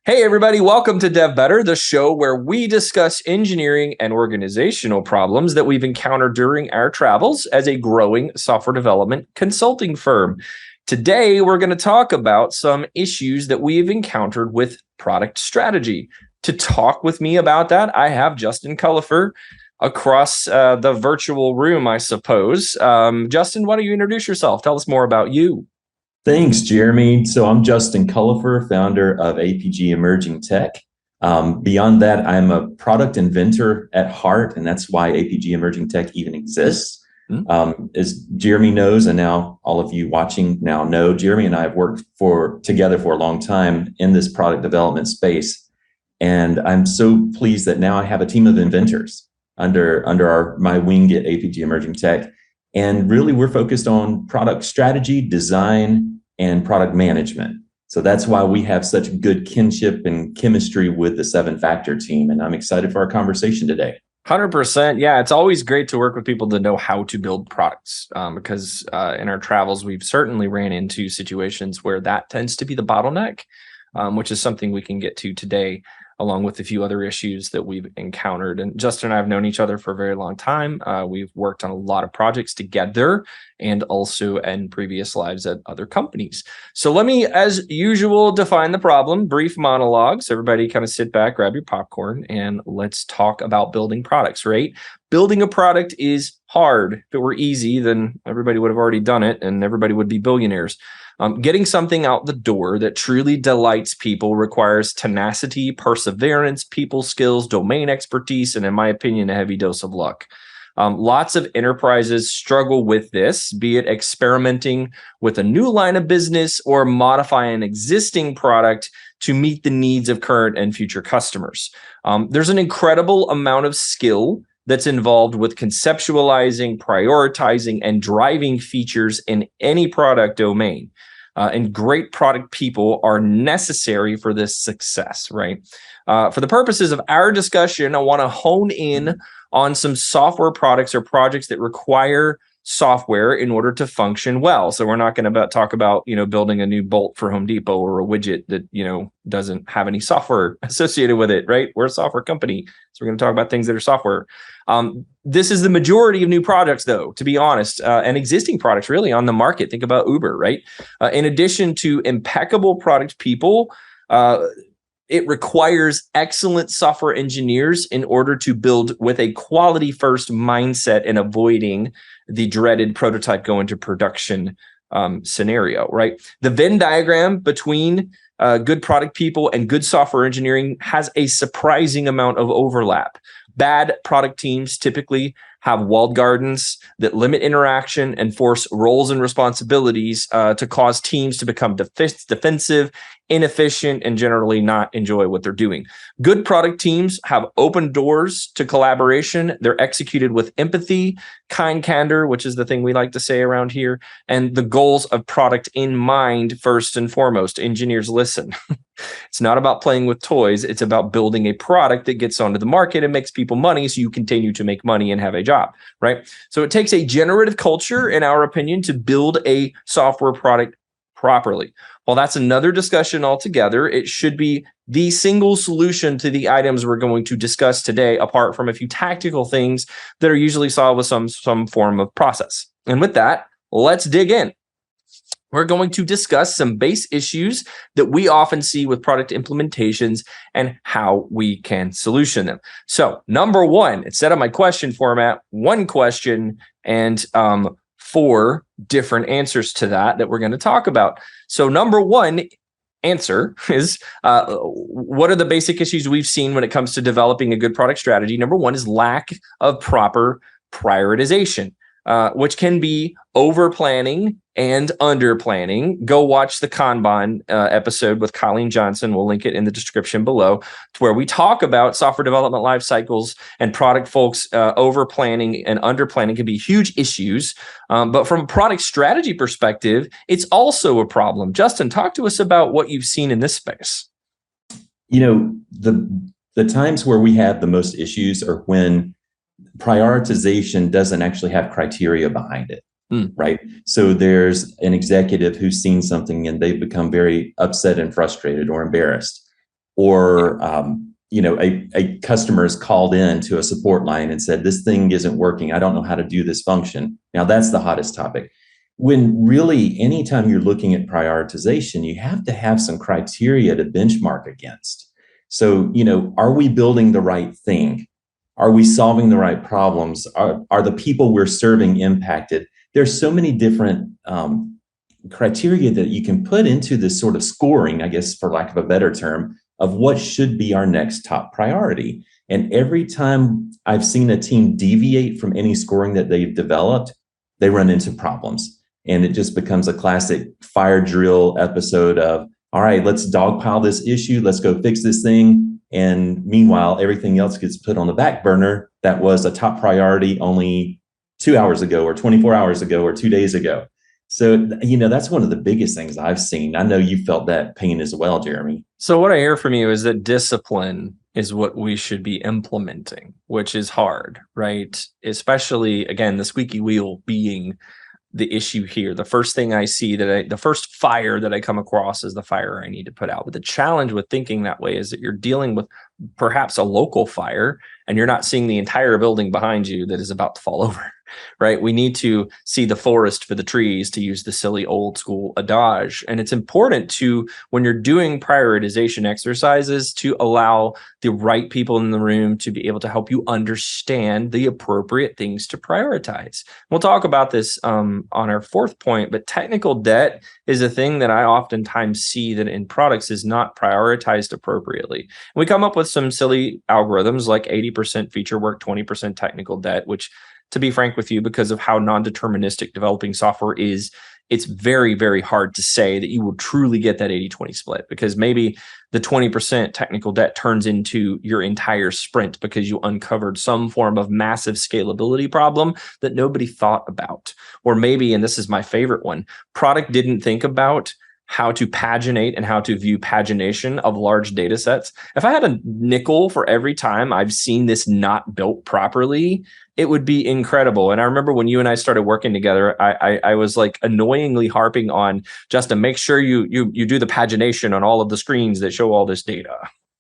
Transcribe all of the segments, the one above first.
Hey, everybody, welcome to Dev Better, the show where we discuss engineering and organizational problems that we've encountered during our travels as a growing software development consulting firm. Today, we're going to talk about some issues that we've encountered with product strategy. To talk with me about that, I have Justin Cullifer across the virtual room, I suppose. Justin, why don't you introduce yourself? Tell us more about you. Thanks, Jeremy. So I'm Justin Cullifer, founder of APG Emerging Tech. Beyond that, I'm a product inventor at heart, and that's why APG Emerging Tech even exists. As Jeremy knows, and now all of you watching now know, Jeremy and I have worked together for a long time in this product development space. And I'm so pleased that now I have a team of inventors under my wing at APG Emerging Tech. And really, we're focused on product strategy, design, and product management. So that's why we have such good kinship and chemistry with the 7-Factor team. And I'm excited for our conversation today. 100%. Yeah, it's always great to work with people that know how to build products because in our travels, we've certainly ran into situations where that tends to be the bottleneck, which is something we can get to today, along with a few other issues that we've encountered. And Justin and I have known each other for a very long time. We've worked on a lot of projects together and also in previous lives at other companies. So let me, as usual, define the problem, brief monologue. So everybody kind of sit back, grab your popcorn, and let's talk about building products, right? Building a product is hard. If it were easy, then everybody would have already done it and everybody would be billionaires. Getting something out the door that truly delights people requires tenacity, perseverance, people skills, domain expertise, and in my opinion, a heavy dose of luck. Lots of enterprises struggle with this, be it experimenting with a new line of business or modifying an existing product to meet the needs of current and future customers. There's an incredible amount of skill that's involved with conceptualizing, prioritizing, and driving features in any product domain. And great product people are necessary for this success, right? For the purposes of our discussion, I want to hone in on some software products or projects that require software in order to function well. So we're not going to talk about, building a new bolt for Home Depot or a widget that, doesn't have any software associated with it, right? We're a software company. So we're going to talk about things that are software. This is the majority of new products, though, to be honest, and existing products really on the market. Think about Uber, right? In addition to impeccable product people, it requires excellent software engineers in order to build with a quality first mindset and avoiding the dreaded prototype go into production scenario, right? The Venn diagram between good product people and good software engineering has a surprising amount of overlap. Bad product teams typically have walled gardens that limit interaction and force roles and responsibilities to cause teams to become defensive, inefficient, and generally not enjoy what they're doing. Good product teams have open doors to collaboration. They're executed with empathy, kind candor, which is the thing we like to say around here, and the goals of product in mind first and foremost. Engineers, listen. It's not about playing with toys. It's about building a product that gets onto the market and makes people money so you continue to make money and have a job, right? So it takes a generative culture, in our opinion, to build a software product properly. Well, that's another discussion altogether. It should be the single solution to the items we're going to discuss today, apart from a few tactical things that are usually solved with some form of process. And with that, let's dig in. We're going to discuss some base issues that we often see with product implementations and how we can solution them. So number one, instead of my question format, one question and 4 different answers to that we're going to talk about. So number one answer is, what are the basic issues we've seen when it comes to developing a good product strategy? Number one is lack of proper prioritization, which can be over planning and under planning. Go watch the Kanban episode with Colleen Johnson. We'll link it in the description below, to where we talk about software development life cycles and product folks. Over planning and under planning can be huge issues. But from a product strategy perspective, it's also a problem. Justin, talk to us about what you've seen in this space. The times where we have the most issues are when prioritization doesn't actually have criteria behind it. Right. So there's an executive who's seen something and they've become very upset and frustrated or embarrassed. or a customer is called in to a support line and said, this thing isn't working, I don't know how to do this function. Now that's the hottest topic. When really, anytime you're looking at prioritization, you have to have some criteria to benchmark against. So, are we building the right thing? Are we solving the right problems? Are the people we're serving impacted? There's so many different criteria that you can put into this sort of scoring, I guess, for lack of a better term, of what should be our next top priority. And every time I've seen a team deviate from any scoring that they've developed, they run into problems. And it just becomes a classic fire drill episode of, all right, let's dogpile this issue, let's go fix this thing. And meanwhile, everything else gets put on the back burner that was a top priority only 2 hours ago or 24 hours ago or 2 days ago. So, that's one of the biggest things I've seen. I know you felt that pain as well, Jeremy. So what I hear from you is that discipline is what we should be implementing, which is hard, right? Especially, again, the squeaky wheel being the issue here. The first thing I see the first fire that I come across is the fire I need to put out. But the challenge with thinking that way is that you're dealing with perhaps a local fire and you're not seeing the entire building behind you that is about to fall over, right? We need to see the forest for the trees, to use the silly old school adage. And it's important to, when you're doing prioritization exercises, to allow the right people in the room to be able to help you understand the appropriate things to prioritize. We'll talk about this on our fourth point, but technical debt is a thing that I oftentimes see that in products is not prioritized appropriately. We come up with some silly algorithms like 80% feature work, 20% technical debt, which, to be frank with you, because of how non-deterministic developing software is, it's very, very hard to say that you will truly get that 80-20 split, because maybe the 20% technical debt turns into your entire sprint because you uncovered some form of massive scalability problem that nobody thought about. Or maybe, and this is my favorite one, product didn't think about how to paginate and how to view pagination of large data sets. If I had a nickel for every time I've seen this not built properly, it would be incredible. And I remember when you and I started working together, I was like annoyingly harping on, Justin, make sure you do the pagination on all of the screens that show all this data.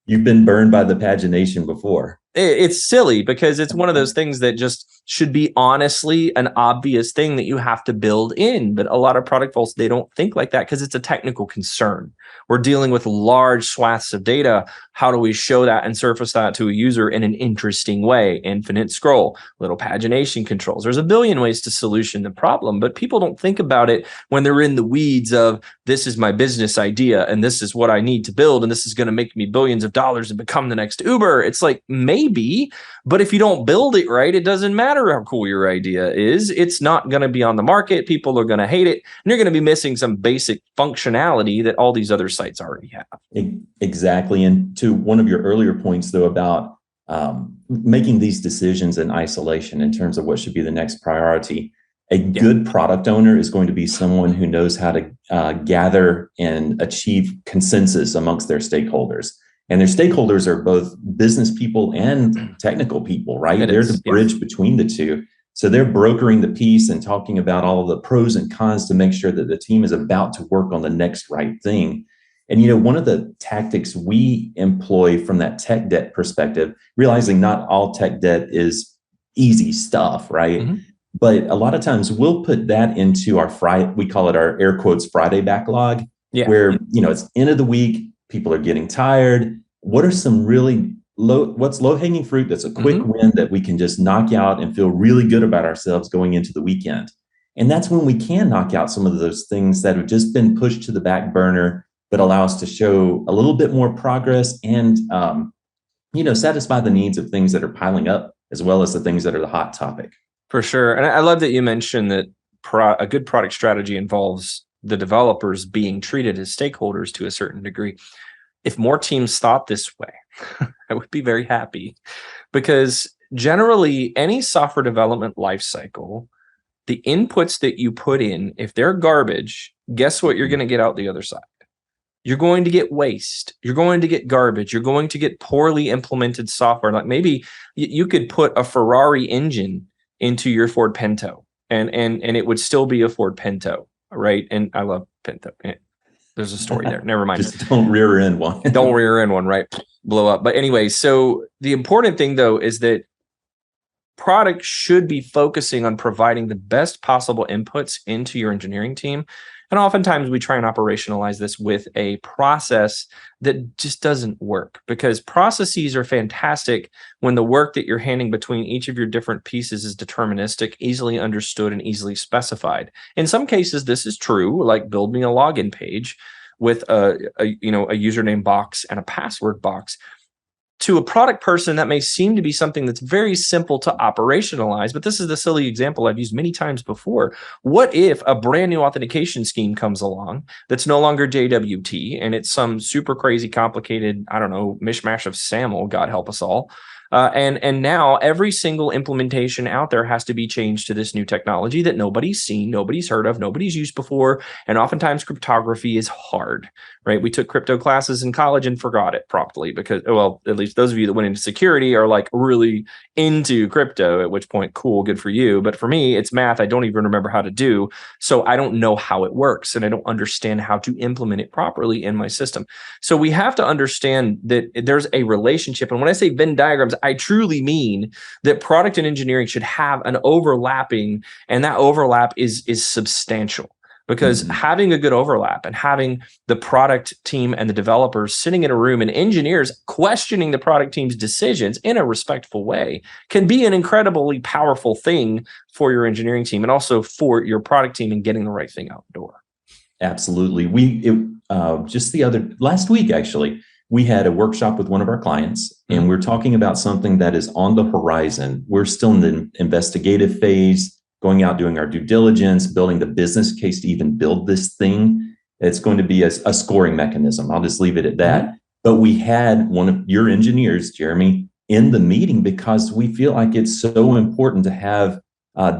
You've been burned by the pagination before. It's silly because it's one of those things that just should be honestly an obvious thing that you have to build in. But a lot of product folks, they don't think like that because it's a technical concern. We're dealing with large swaths of data. How do we show that and surface that to a user in an interesting way? Infinite scroll, little pagination controls. There's a billion ways to solution the problem, but people don't think about it when they're in the weeds of, this is my business idea and this is what I need to build and this is going to make me billions of dollars and become the next Uber. It's like, maybe, but if you don't build it right, it doesn't matter how cool your idea is. It's not going to be on the market. People are going to hate it. And you're going to be missing some basic functionality that all these other sites already have. Exactly. And to one of your earlier points, though, about making these decisions in isolation in terms of what should be the next priority, a good product owner is going to be someone who knows how to gather and achieve consensus amongst their stakeholders. And their stakeholders are both business people and technical people, right? They're the bridge between the two. So they're brokering the peace and talking about all of the pros and cons to make sure that the team is about to work on the next right thing. And, one of the tactics we employ from that tech debt perspective, realizing not all tech debt is easy stuff, right? Mm-hmm. But a lot of times we'll put that into our Friday, we call it our air quotes Friday backlog, where, it's end of the week, people are getting tired. What are some really what's low hanging fruit that's a quick win that we can just knock out and feel really good about ourselves going into the weekend? And that's when we can knock out some of those things that have just been pushed to the back burner, but allow us to show a little bit more progress and, satisfy the needs of things that are piling up, as well as the things that are the hot topic. For sure. And I love that you mentioned that a good product strategy involves the developers being treated as stakeholders to a certain degree. If more teams thought this way, I would be very happy, because generally any software development lifecycle, the inputs that you put in, if they're garbage, guess what you're going to get out the other side? You're going to get waste. You're going to get garbage. You're going to get poorly implemented software. Like maybe you could put a Ferrari engine into your Ford Pinto and it would still be a Ford Pinto, right? And I love Pinto. There's a story there. Never mind. Just don't rear end one. Don't rear end one, right? Blow up. But anyway, so the important thing though is that product should be focusing on providing the best possible inputs into your engineering team. And oftentimes we try and operationalize this with a process that just doesn't work, because processes are fantastic when the work that you're handing between each of your different pieces is deterministic, easily understood, and easily specified. In some cases, this is true, like build me a login page with a username box and a password box. To a product person, that may seem to be something that's very simple to operationalize, but this is the silly example I've used many times before. What if a brand new authentication scheme comes along that's no longer JWT and it's some super crazy complicated, I don't know, mishmash of SAML, God help us all. And now every single implementation out there has to be changed to this new technology that nobody's seen, nobody's heard of, nobody's used before. And oftentimes cryptography is hard, right? We took crypto classes in college and forgot it promptly because, well, at least those of you that went into security are like really into crypto, at which point, cool, good for you. But for me, it's math I don't even remember how to do. So I don't know how it works and I don't understand how to implement it properly in my system. So we have to understand that there's a relationship. And when I say Venn diagrams, I truly mean that product and engineering should have an overlapping, and that overlap is substantial. Because having a good overlap and having the product team and the developers sitting in a room and engineers questioning the product team's decisions in a respectful way can be an incredibly powerful thing for your engineering team and also for your product team in getting the right thing out the door. Absolutely. Last week, actually, we had a workshop with one of our clients, and we're talking about something that is on the horizon. We're still in the investigative phase, going out, doing our due diligence, building the business case to even build this thing. It's going to be a scoring mechanism. I'll just leave it at that. But we had one of your engineers, Jeremy, in the meeting because we feel like it's so important to have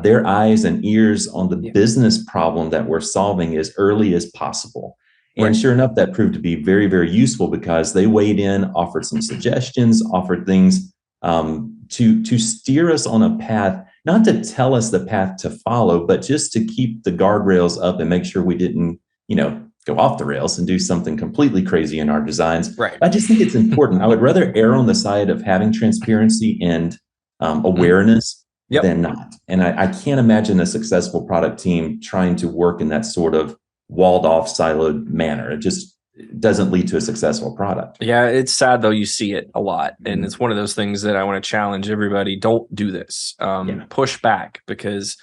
their eyes and ears on the business problem that we're solving as early as possible. And sure enough, that proved to be very, very useful because they weighed in, offered some suggestions, offered things to steer us on a path, not to tell us the path to follow, but just to keep the guardrails up and make sure we didn't, go off the rails and do something completely crazy in our designs. Right. I just think it's important. I would rather err on the side of having transparency and awareness than not. And I can't imagine a successful product team trying to work in that sort of walled off, siloed manner. It just doesn't lead to a successful product. Yeah, it's sad though. You see it a lot. And it's one of those things that I want to challenge everybody. Don't do this. Push back, because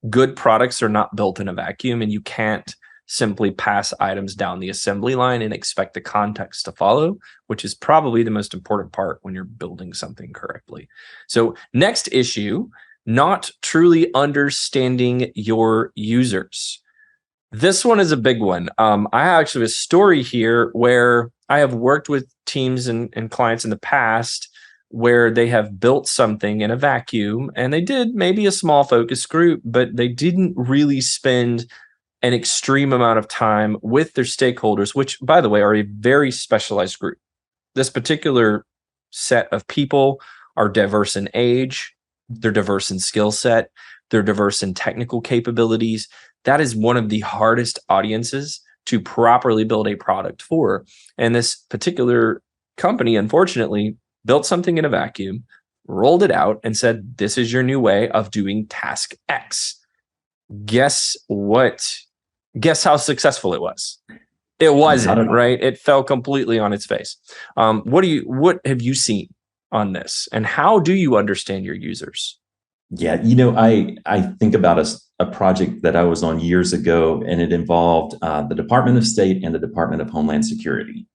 good products are not built in a vacuum, and you can't simply pass items down the assembly line and expect the context to follow, which is probably the most important part when you're building something correctly. So next issue, not truly understanding your users. This one is a big one. I actually have a story here where I have worked with teams and clients in the past where they have built something in a vacuum, and they did maybe a small focus group, but they didn't really spend an extreme amount of time with their stakeholders, which, by the way, are a very specialized group. This particular set of people are diverse in age, they're diverse in skill set, they're diverse in technical capabilities. That is one of the hardest audiences to properly build a product for. And this particular company, unfortunately, built something in a vacuum, rolled it out, and said, this is your new way of doing task X. Guess what? Guess how successful it was? It wasn't, right? It fell completely on its face. What have you seen on this? And how do you understand your users? Yeah, I think about a project that I was on years ago, and it involved the Department of State and the Department of Homeland Security.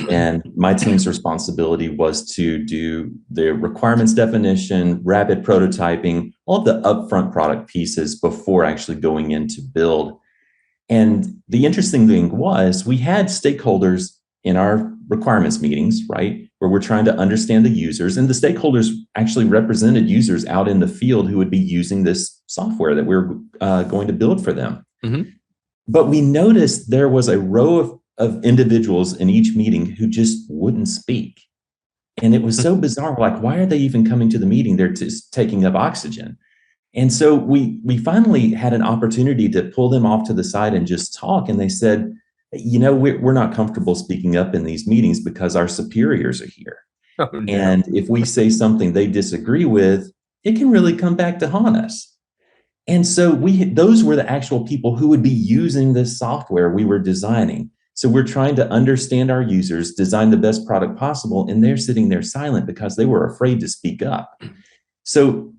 And my team's responsibility was to do the requirements definition, rapid prototyping, all of the upfront product pieces before actually going into build. And the interesting thing was we had stakeholders in our requirements meetings, right, where we're trying to understand the users, and the stakeholders actually represented users out in the field who would be using this software that we're going to build for them. But we noticed there was a row of individuals in each meeting who just wouldn't speak. And it was so bizarre. We're like, why are they even coming to the meeting? They're just taking up oxygen. And so we finally had an opportunity to pull them off to the side and just talk. And they said, we're not comfortable speaking up in these meetings because our superiors are here. Oh no. And if we say something they disagree with, it can really come back to haunt us. And so those were the actual people who would be using this software we were designing. So we're trying to understand our users, design the best product possible, and they're sitting there silent because they were afraid to speak up. So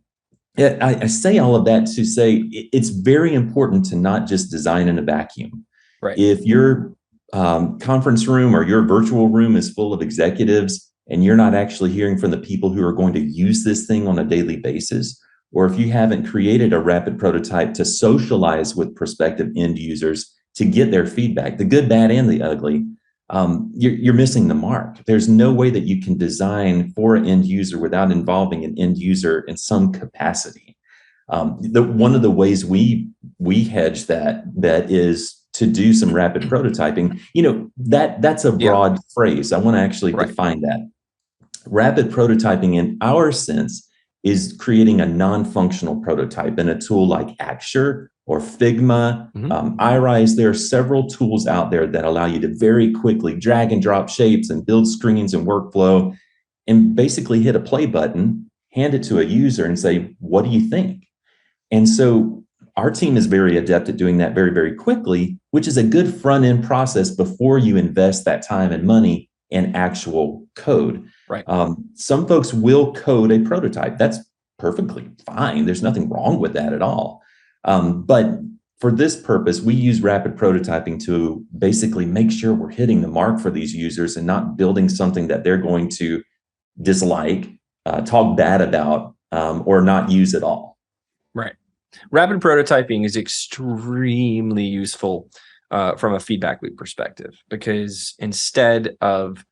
I say all of that to say it's very important to not just design in a vacuum. Right. If your conference room or your virtual room is full of executives and you're not actually hearing from the people who are going to use this thing on a daily basis, or if you haven't created a rapid prototype to socialize with prospective end users to get their feedback, the good, bad, and the ugly, you're missing the mark. There's no way that you can design for an end user without involving an end user in some capacity. One of the ways we hedge that is to do some rapid prototyping. That's a broad phrase. I want to actually define that. Rapid prototyping in our sense is creating a non-functional prototype in a tool like Axure or Figma, iRise. There are several tools out there that allow you to very quickly drag and drop shapes and build screens and workflow and basically hit a play button, hand it to a user and say, what do you think? And so our team is very adept at doing that very, very quickly, which is a good front end process before you invest that time and money in actual code. Right. Some folks will code a prototype. That's perfectly fine. There's nothing wrong with that at all. But for this purpose, we use rapid prototyping to basically make sure we're hitting the mark for these users and not building something that they're going to dislike, talk bad about, or not use at all. Right. Rapid prototyping is extremely useful from a feedback loop perspective, because instead of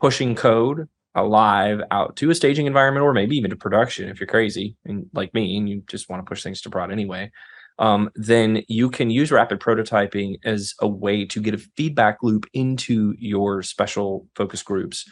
pushing code alive out to a staging environment, or maybe even to production, if you're crazy and like me and you just want to push things to prod anyway, then you can use rapid prototyping as a way to get a feedback loop into your special focus groups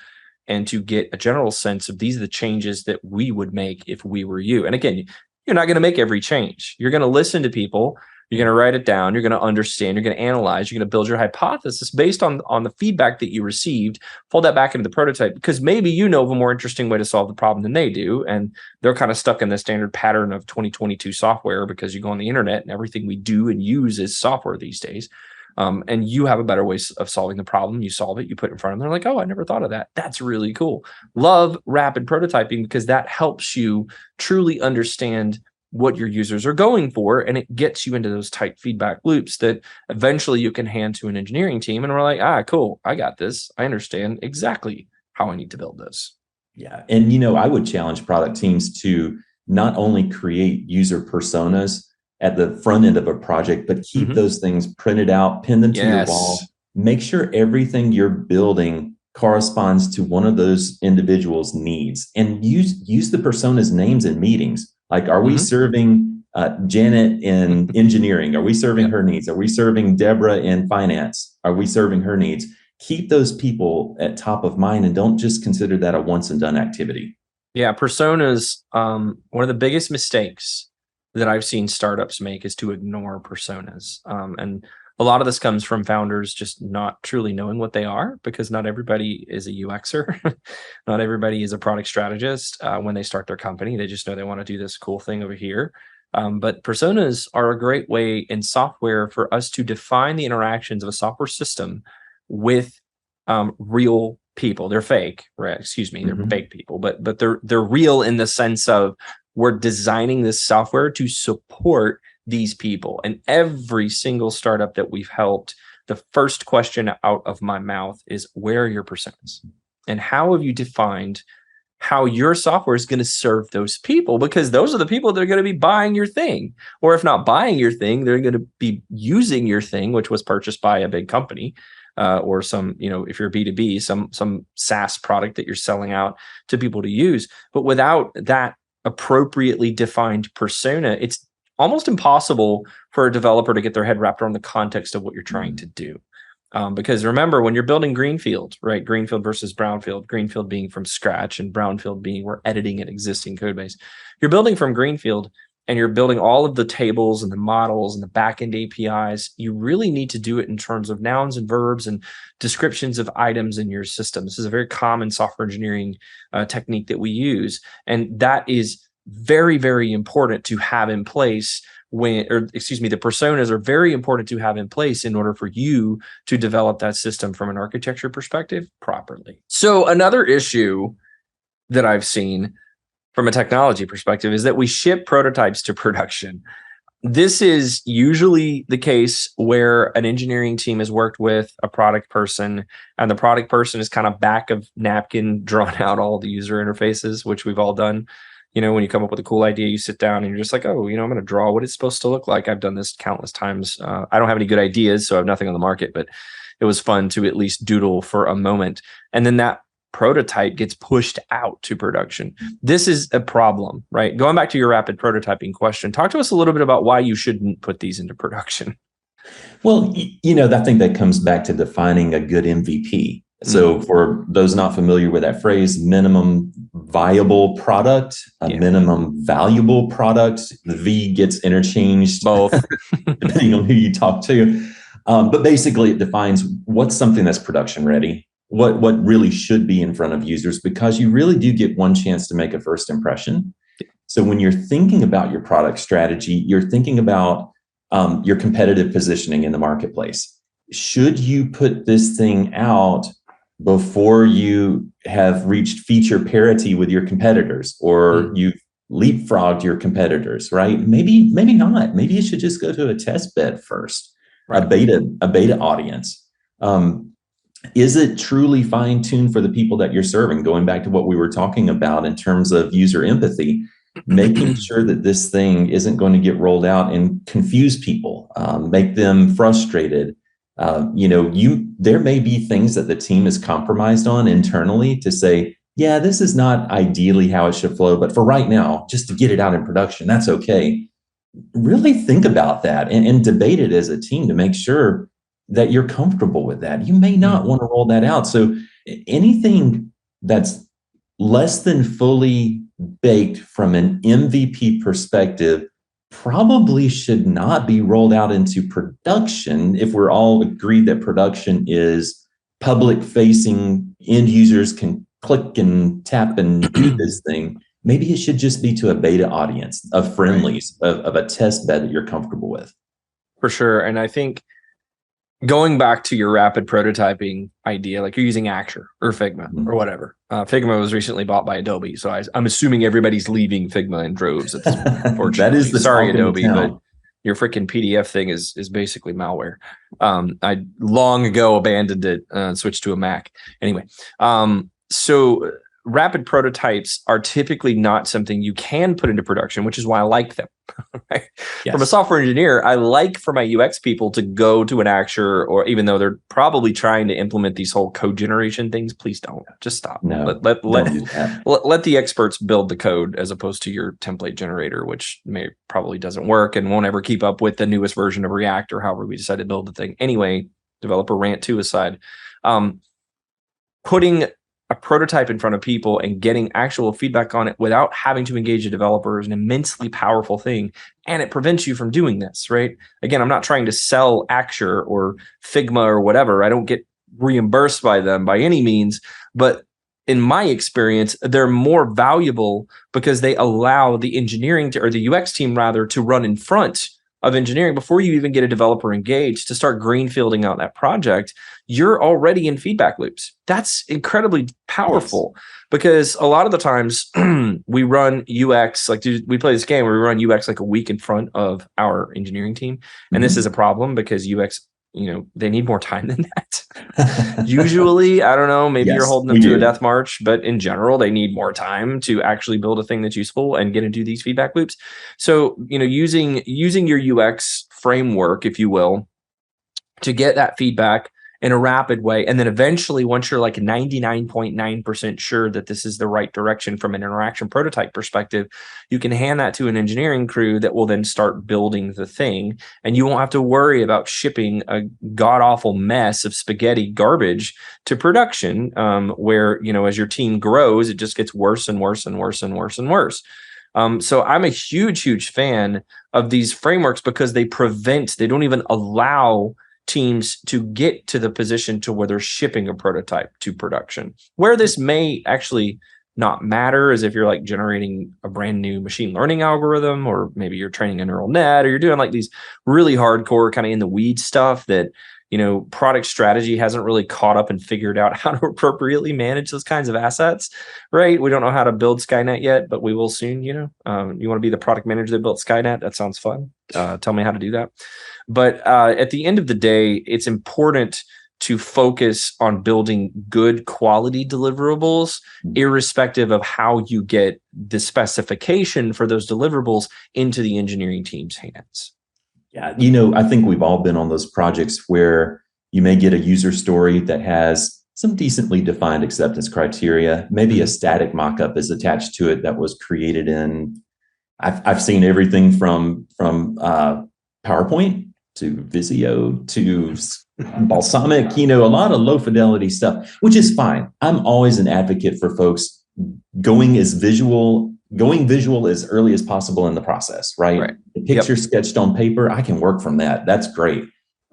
and to get a general sense of these are the changes that we would make if we were you. And again, you're not going to make every change. You're going to listen to people. You're going to write it down. You're going to understand. You're going to analyze. You're going to build your hypothesis based on the feedback that you received. Fold that back into the prototype, because maybe you know of a more interesting way to solve the problem than they do, and they're kind of stuck in the standard pattern of 2022 software because you go on the internet and everything we do and use is software these days. And you have a better way of solving the problem. You solve it. You put it in front of them. They're like, "Oh, I never thought of that. That's really cool." Love rapid prototyping because that helps you truly understand what your users are going for, and it gets you into those tight feedback loops that eventually you can hand to an engineering team, and we're like, cool, I got this. I understand exactly how I need to build this. Yeah. And, I would challenge product teams to not only create user personas at the front end of a project, but keep those things printed out, pin them to your wall, make sure everything you're building corresponds to one of those individuals' needs, and use the personas' names in meetings. Like, are we serving Janet in engineering? Are we serving her needs? Are we serving Deborah in finance? Are we serving her needs? Keep those people at top of mind and don't just consider that a once and done activity. Yeah, personas, one of the biggest mistakes that I've seen startups make is to ignore personas. And a lot of this comes from founders just not truly knowing what they are, because not everybody is a UXer. Not everybody is a product strategist when they start their company. They just know they want to do this cool thing over here. But personas are a great way in software for us to define the interactions of a software system with real people. They're fake, right? Excuse me, they're fake people, but they're real in the sense of we're designing this software to support these people. And every single startup that we've helped, the first question out of my mouth is, where are your personas? And how have you defined how your software is going to serve those people? Because those are the people that are going to be buying your thing. Or if not buying your thing, they're going to be using your thing, which was purchased by a big company. Or some, if you're B2B, some SaaS product that you're selling out to people to use. But without that appropriately defined persona, it's almost impossible for a developer to get their head wrapped around the context of what you're trying to do. Because remember, when you're building greenfield, right? Greenfield versus brownfield, greenfield being from scratch and brownfield being we're editing an existing code base. You're building from greenfield. and you're building all of the tables and the models and the backend APIs, you really need to do it in terms of nouns and verbs and descriptions of items in your system. This is a very common software engineering technique that we use. And that is very, very important to have in place the personas are very important to have in place in order for you to develop that system from an architecture perspective properly. So another issue that I've seen from a technology perspective is that we ship prototypes to production. This is usually the case where an engineering team has worked with a product person, and the product person is kind of back of napkin drawn out all the user interfaces, which we've all done. When you come up with a cool idea, you sit down and you're just like, oh, I'm going to draw what it's supposed to look like. I've done this countless times. I don't have any good ideas, so I have nothing on the market, but it was fun to at least doodle for a moment. And then that prototype gets pushed out to production. This is a problem, right? Going back to your rapid prototyping question, talk to us a little bit about why you shouldn't put these into production. Well, I think that comes back to defining a good MVP. So for those not familiar with that phrase, minimum viable product, minimum valuable product, the V gets interchanged both depending on who you talk to. But basically it defines what's something that's production ready, what really should be in front of users, because you really do get one chance to make a first impression. So when you're thinking about your product strategy, you're thinking about your competitive positioning in the marketplace. Should you put this thing out before you have reached feature parity with your competitors, or you've leapfrogged your competitors, right? Maybe not. Maybe you should just go to a test bed first, right? a beta audience. Is it truly fine-tuned for the people that you're serving? Going back to what we were talking about in terms of user empathy, making sure that this thing isn't going to get rolled out and confuse people, make them frustrated. There may be things that the team is compromised on internally to say, yeah, this is not ideally how it should flow, but for right now, just to get it out in production, that's okay. Really think about that and debate it as a team to make sure that you're comfortable with that. You may not want to roll that out. So anything that's less than fully baked from an MVP perspective probably should not be rolled out into production if we're all agreed that production is public facing, end users can click and tap and do this thing. Maybe it should just be to a beta audience of friendlies, of a test bed that you're comfortable with. For sure. And I think going back to your rapid prototyping idea, like you're using Axure or Figma or whatever. Figma was recently bought by Adobe, so I'm assuming everybody's leaving Figma in droves at this point. Unfortunately, that is the sorry, Adobe, but your freaking PDF thing is basically malware. I long ago abandoned it and switched to a Mac. Anyway, so rapid prototypes are typically not something you can put into production, which is why I like them. Right? Yes. From a software engineer, I like for my UX people to go to an Axure, or even though they're probably trying to implement these whole code generation things, please don't. Just stop. No, let the experts build the code as opposed to your template generator, which probably doesn't work and won't ever keep up with the newest version of React or however we decide to build the thing. Anyway, developer rant 2 aside, putting a prototype in front of people and getting actual feedback on it without having to engage a developer is an immensely powerful thing. And it prevents you from doing this, right? Again, I'm not trying to sell Axure or Figma or whatever. I don't get reimbursed by them by any means. But in my experience, they're more valuable because they allow the engineering or the UX team rather to run in front of engineering before you even get a developer engaged to start greenfielding out that project. You're already in feedback loops. That's incredibly powerful because a lot of the times we run UX, we play this game where we run UX like a week in front of our engineering team. And this is a problem because UX, they need more time than that. Usually, I don't know, maybe you're holding them to a death march, but in general, they need more time to actually build a thing that's useful and get into these feedback loops. So, using your UX framework, if you will, to get that feedback in a rapid way. And then eventually, once you're like 99.9% sure that this is the right direction from an interaction prototype perspective, you can hand that to an engineering crew that will then start building the thing. And you won't have to worry about shipping a god-awful mess of spaghetti garbage to production, where, as your team grows, it just gets worse and worse and worse and worse and worse. So I'm a huge fan of these frameworks because they don't even allow teams to get to the position to where they're shipping a prototype to production. Where this may actually not matter is if you're like generating a brand new machine learning algorithm, or maybe you're training a neural net, or you're doing like these really hardcore kind of in the weeds stuff that, product strategy hasn't really caught up and figured out how to appropriately manage those kinds of assets, right? We don't know how to build Skynet yet, but we will soon. You want to be the product manager that built Skynet? That sounds fun. Tell me how to do that. But at the end of the day, it's important to focus on building good quality deliverables, irrespective of how you get the specification for those deliverables into the engineering team's hands. Yeah, I think we've all been on those projects where you may get a user story that has some decently defined acceptance criteria. Maybe a static mockup is attached to it that was created in, I've seen everything from PowerPoint to Visio to Balsamic, a lot of low fidelity stuff, which is fine. I'm always an advocate for folks going visual as early as possible in the process, right? The picture sketched on paper, I can work from that. That's great.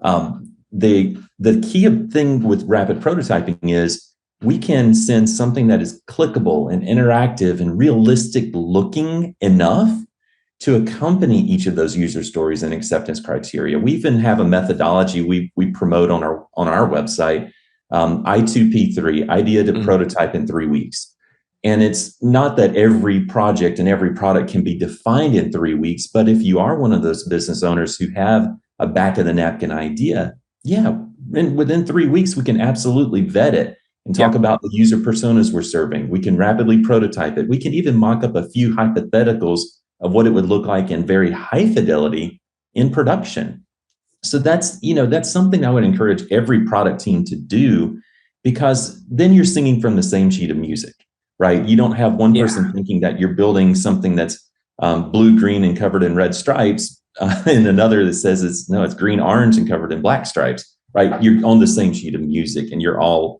The key thing with rapid prototyping is we can send something that is clickable and interactive and realistic looking enough to accompany each of those user stories and acceptance criteria. We even have a methodology we promote on our website, I2P3, idea to prototype in 3 weeks. And it's not that every project and every product can be defined in 3 weeks, but if you are one of those business owners who have a back of the napkin idea, and within 3 weeks, we can absolutely vet it and talk about the user personas we're serving. We can rapidly prototype it. We can even mock up a few hypotheticals of what it would look like in very high fidelity in production. So that's something I would encourage every product team to do, because then you're singing from the same sheet of music, right? You don't have one person thinking that you're building something that's blue, green, and covered in red stripes, and another that says it's green, orange, and covered in black stripes, right? You're on the same sheet of music, and you're all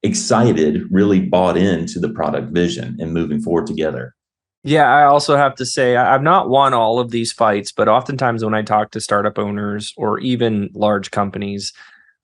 excited, really bought into the product vision and moving forward together. Yeah, I also have to say I've not won all of these fights, but oftentimes when I talk to startup owners or even large companies,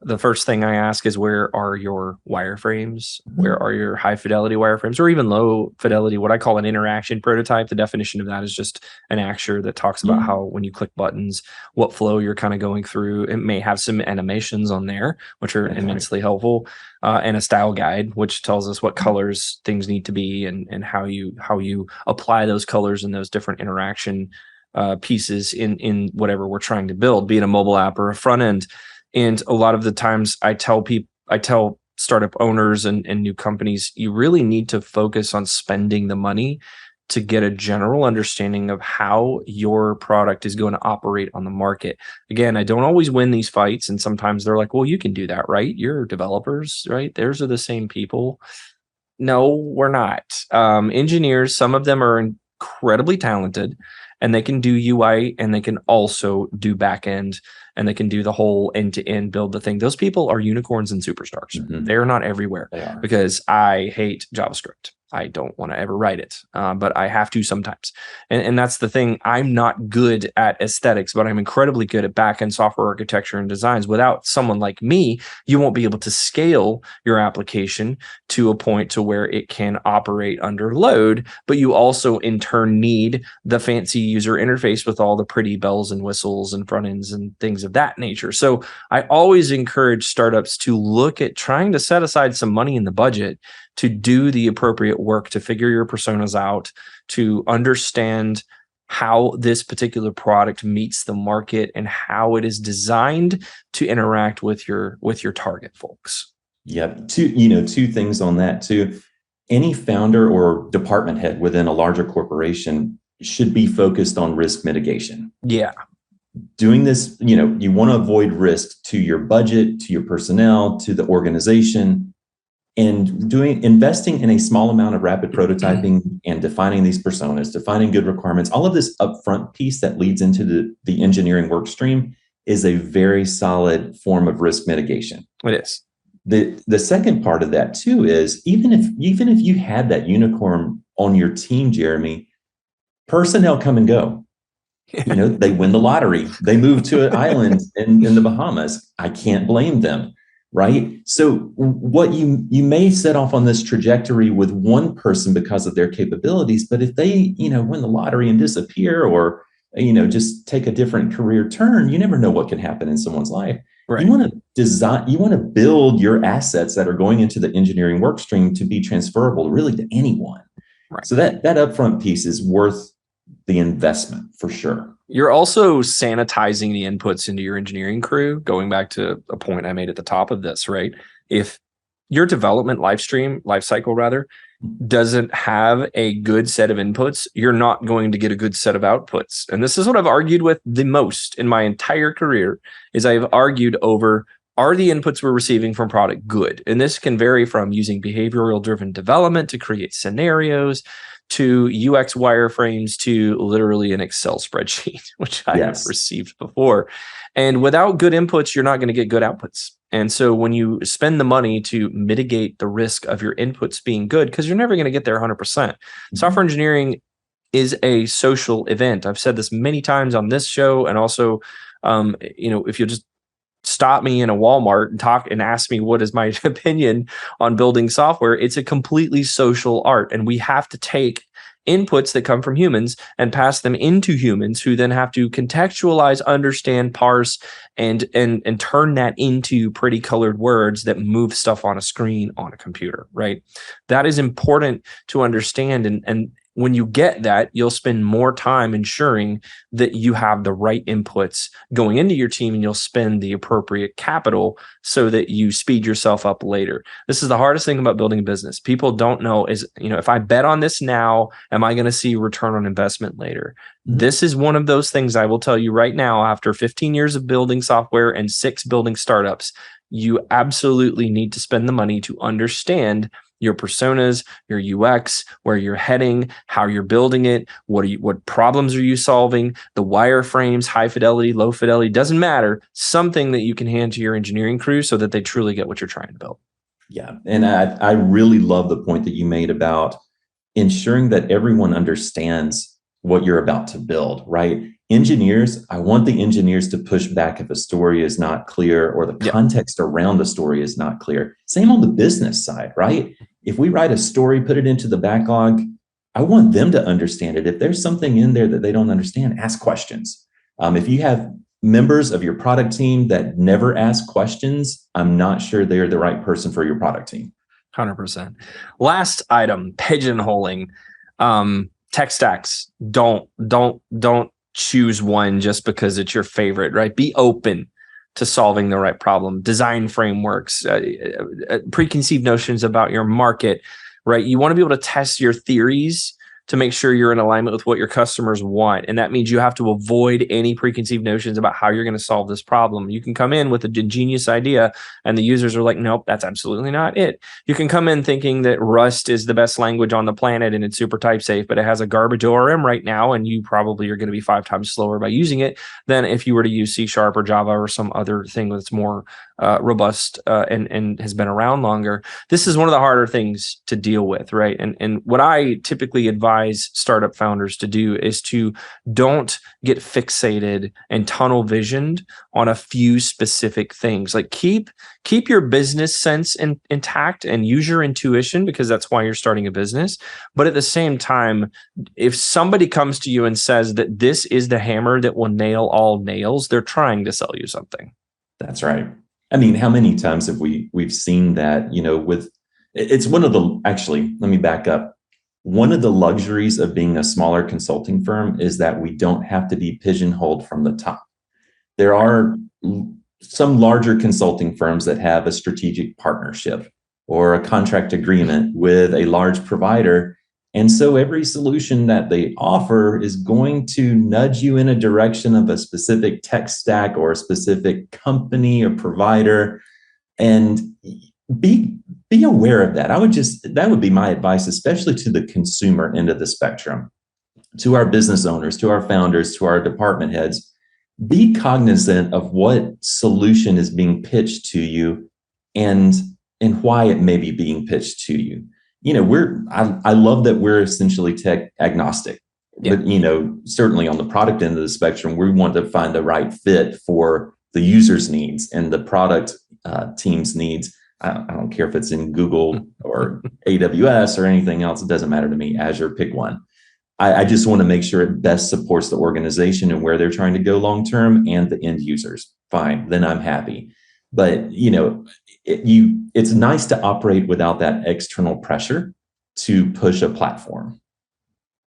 the first thing I ask is, where are your wireframes? Where are your high fidelity wireframes, or even low fidelity, what I call an interaction prototype? The definition of that is just an acture that talks about how when you click buttons, what flow you're kind of going through. It may have some animations on there, which are immensely helpful, and a style guide, which tells us what colors things need to be and how you apply those colors and those different interaction pieces in whatever we're trying to build, be it a mobile app or a front end. And a lot of the times I tell startup owners and new companies, you really need to focus on spending the money to get a general understanding of how your product is going to operate on the market. Again, I don't always win these fights. And sometimes they're like, well, you can do that, right? You're developers, right? Theirs are the same people. No, we're not. Engineers, some of them are incredibly talented, and they can do UI, and they can also do back end, and they can do the whole end-to-end build the thing. Those people are unicorns and superstars. They're not everywhere, because I hate JavaScript. I don't want to ever write it, but I have to sometimes. And that's the thing. I'm not good at aesthetics, but I'm incredibly good at back-end software architecture and designs. Without someone like me, you won't be able to scale your application to a point to where it can operate under load, but you also in turn need the fancy user interface with all the pretty bells and whistles and front ends and things of that nature. So I always encourage startups to look at trying to set aside some money in the budget to do the appropriate work, to figure your personas out, to understand how this particular product meets the market and how it is designed to interact with your target folks. Yep. Two things on that too. Any founder or department head within a larger corporation should be focused on risk mitigation. Yeah. Doing this, you want to avoid risk to your budget, to your personnel, to the organization. And investing in a small amount of rapid prototyping and defining these personas, defining good requirements, all of this upfront piece that leads into the engineering work stream is a very solid form of risk mitigation. It is. The second part of that too is, even if you had that unicorn on your team, Jeremy, Personnel come and go. They win the lottery. They move to an island in the Bahamas. I can't blame them, right? So what you may set off on this trajectory with one person because of their capabilities, but if they, win the lottery and disappear or, just take a different career turn, you never know what can happen in someone's life. Right. You want to design, you want to build your assets that are going into the engineering work stream to be transferable really to anyone. Right. So that upfront piece is worth the investment for sure. You're also sanitizing the inputs into your engineering crew, going back to a point I made at the top of this, right? If your development life cycle rather, doesn't have a good set of inputs, you're not going to get a good set of outputs. And this is what I've argued with the most in my entire career, is I've argued over, are the inputs we're receiving from product good? And this can vary from using behavioral driven development to create scenarios, to UX wireframes, to literally an Excel spreadsheet, which I have received before. And without good inputs, you're not going to get good outputs. And so when you spend the money to mitigate the risk of your inputs being good, because you're never going to get there 100%. Software engineering is a social event. I've said this many times on this show, and also, if you just stop me in a Walmart and talk and ask me what is my opinion on building software, it's a completely social art. And we have to take inputs that come from humans and pass them into humans, who then have to contextualize, understand, parse, and turn that into pretty colored words that move stuff on a screen on a computer, right? That is important to understand. And when you get that, you'll spend more time ensuring that you have the right inputs going into your team, and you'll spend the appropriate capital so that you speed yourself up later. This is the hardest thing about building a business. People don't know is, if I bet on this now, am I going to see return on investment later? Mm-hmm. This is one of those things I will tell you right now, after 15 years of building software and 6 building startups, you absolutely need to spend the money to understand your personas, your UX, where you're heading, how you're building it, what problems are you solving, the wireframes, high fidelity, low fidelity, doesn't matter. Something that you can hand to your engineering crew so that they truly get what you're trying to build. Yeah, and I really love the point that you made about ensuring that everyone understands what you're about to build, right? Engineers, I want the engineers to push back if a story is not clear or the context around the story is not clear. Same on the business side, right? If we write a story, put it into the backlog, I want them to understand it. If there's something in there that they don't understand, ask questions. If you have members of your product team that never ask questions, I'm not sure they're the right person for your product team. 100%. Last item, pigeon-holing. Tech stacks. Don't choose one just because it's your favorite, right? Be open to solving the right problem. Design frameworks, preconceived notions about your market, right? You want to be able to test your theories to make sure you're in alignment with what your customers want. And that means you have to avoid any preconceived notions about how you're going to solve this problem. You can come in with a genius idea and the users are like, nope, that's absolutely not it. You can come in thinking that Rust is the best language on the planet and it's super type safe, but it has a garbage ORM right now, and you probably are going to be 5 times slower by using it than if you were to use C# or Java or some other thing that's more robust and has been around longer. This is one of the harder things to deal with, right? And what I typically advise startup founders to do is to don't get fixated and tunnel visioned on a few specific things. Like keep your business sense intact and use your intuition, because that's why you're starting a business. But at the same time, if somebody comes to you and says that this is the hammer that will nail all nails, they're trying to sell you something. That's right. I mean, how many times have we've seen that, it's one of the, actually, let me back up. One of the luxuries of being a smaller consulting firm is that we don't have to be pigeonholed from the top. There are some larger consulting firms that have a strategic partnership or a contract agreement with a large provider. And so every solution that they offer is going to nudge you in a direction of a specific tech stack or a specific company or provider. And be aware of that. That would be my advice, especially to the consumer end of the spectrum, to our business owners, to our founders, to our department heads. Be cognizant of what solution is being pitched to you and why it may be being pitched to you. I love that we're essentially tech agnostic. Yeah. But, certainly on the product end of the spectrum, we want to find the right fit for the user's needs and the product team's needs. I don't care if it's in Google or AWS or anything else. It doesn't matter to me. Azure, pick one. I just want to make sure it best supports the organization and where they're trying to go long term and the end users. Fine, then I'm happy. But it's nice to operate without that external pressure to push a platform.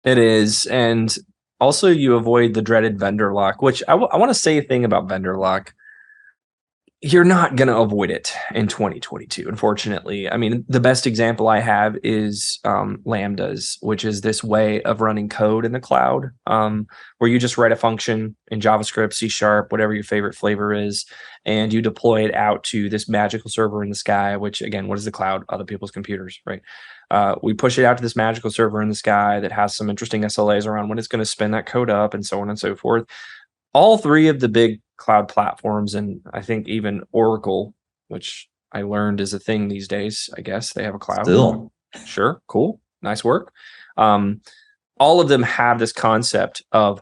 It is. And also you avoid the dreaded vendor lock, which I want to say a thing about vendor lock. You're not going to avoid it in 2022, unfortunately. I mean, the best example I have is Lambdas, which is this way of running code in the cloud, where you just write a function in JavaScript, C#, whatever your favorite flavor is, and you deploy it out to this magical server in the sky, which, again, what is the cloud? Other people's computers, right? We push it out to this magical server in the sky that has some interesting SLAs around when it's going to spin that code up and so on and so forth. All three of the big cloud platforms, and I think even Oracle, which I learned is a thing these days, I guess they have a cloud. Still. Sure, cool, nice work. All of them have this concept of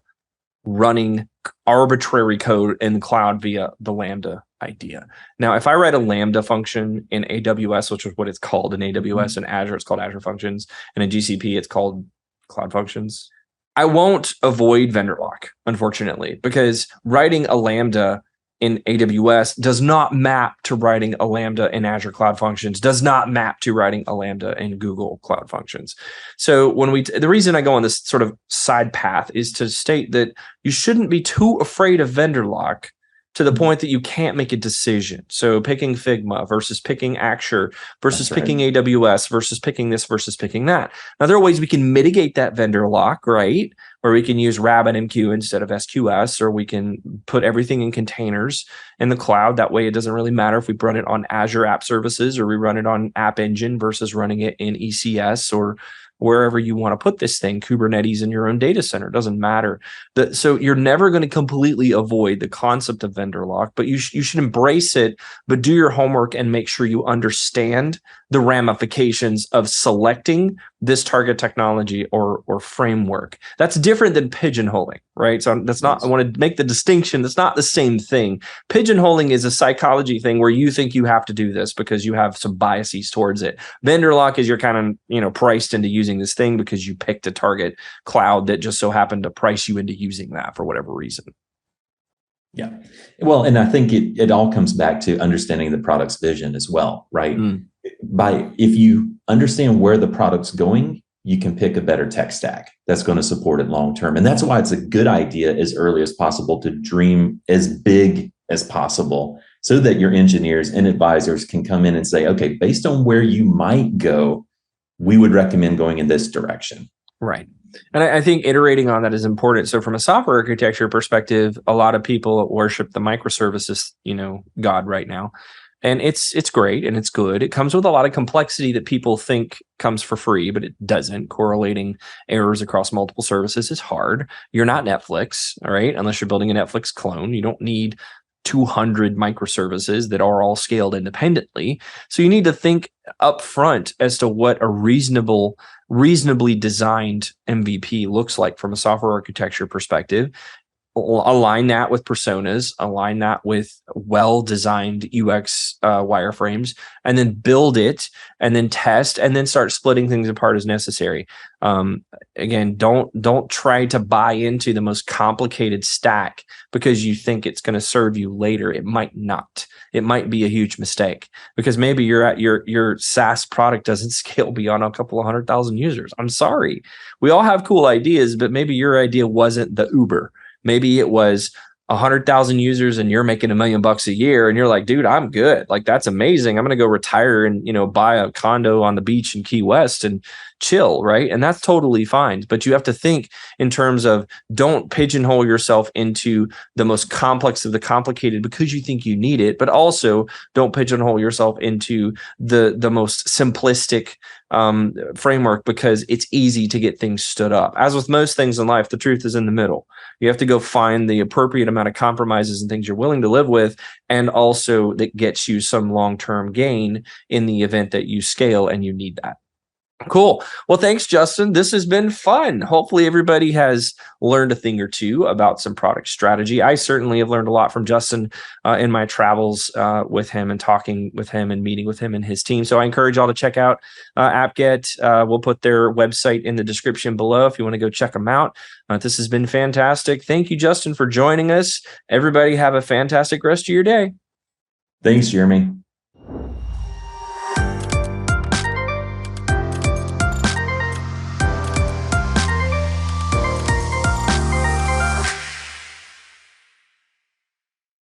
running arbitrary code in the cloud via the Lambda idea. Now, if I write a Lambda function in AWS, which is what it's called in AWS, and Azure, it's called Azure Functions, and in GCP, it's called Cloud Functions, I won't avoid vendor lock, unfortunately, because writing a Lambda in AWS does not map to writing a Lambda in Azure Cloud Functions, does not map to writing a Lambda in Google Cloud Functions. So the reason I go on this sort of side path is to state that you shouldn't be too afraid of vendor lock to the point that you can't make a decision. So picking Figma versus picking Axure versus picking AWS versus picking this versus picking that. Now, there are ways we can mitigate that vendor lock, right? Where we can use RabbitMQ instead of SQS, or we can put everything in containers in the cloud. That way, it doesn't really matter if we run it on Azure App Services or we run it on App Engine versus running it in ECS or wherever you want to put this thing, Kubernetes in your own data center, doesn't matter. So you're never going to completely avoid the concept of vendor lock, but you should embrace it, but do your homework and make sure you understand the ramifications of selecting this target technology or framework. That's different than pigeonholing, right? So that's not, I want to make the distinction. That's not the same thing. Pigeonholing is a psychology thing where you think you have to do this because you have some biases towards it. Vendor lock is you're kind of, priced into using this thing because you picked a target cloud that just so happened to price you into using that for whatever reason. Yeah. Well, and I think it all comes back to understanding the product's vision as well, right? If you understand where the product's going, you can pick a better tech stack that's going to support it long term. And that's why it's a good idea as early as possible to dream as big as possible so that your engineers and advisors can come in and say, okay, based on where you might go, we would recommend going in this direction. Right. And I think iterating on that is important. So from a software architecture perspective, a lot of people worship the microservices, God right now. And it's great and it's good. It comes with a lot of complexity that people think comes for free, but it doesn't. Correlating errors across multiple services is hard. You're not Netflix, all right? Unless you're building a Netflix clone. You don't need 200 microservices that are all scaled independently. So you need to think up front as to what a reasonably designed MVP looks like from a software architecture perspective. Align that with personas, align that with well-designed UX wireframes, and then build it, and then test, and then start splitting things apart as necessary. Again, don't try to buy into the most complicated stack because you think it's going to serve you later. It might not. It might be a huge mistake because maybe your SaaS product doesn't scale beyond a couple of 100,000 users. I'm sorry. We all have cool ideas, but maybe your idea wasn't the Uber. Maybe it was 100,000 users and you're making $1 million a year and you're like, dude, I'm good. Like, that's amazing. I'm going to go retire and, buy a condo on the beach in Key West and chill. Right. And that's totally fine. But you have to think in terms of don't pigeonhole yourself into the most complex of the complicated because you think you need it, but also don't pigeonhole yourself into the most simplistic framework because it's easy to get things stood up. As with most things in life, the truth is in the middle. You have to go find the appropriate amount of compromises and things you're willing to live with, and also that gets you some long-term gain in the event that you scale and you need that. Cool. Well, thanks, Justin. This has been fun. Hopefully, everybody has learned a thing or two about some product strategy. I certainly have learned a lot from Justin in my travels with him and talking with him and meeting with him and his team. So I encourage y'all to check out AppGet. We'll put their website in the description below if you want to go check them out. This has been fantastic. Thank you, Justin, for joining us. Everybody have a fantastic rest of your day. Thanks, Jeremy.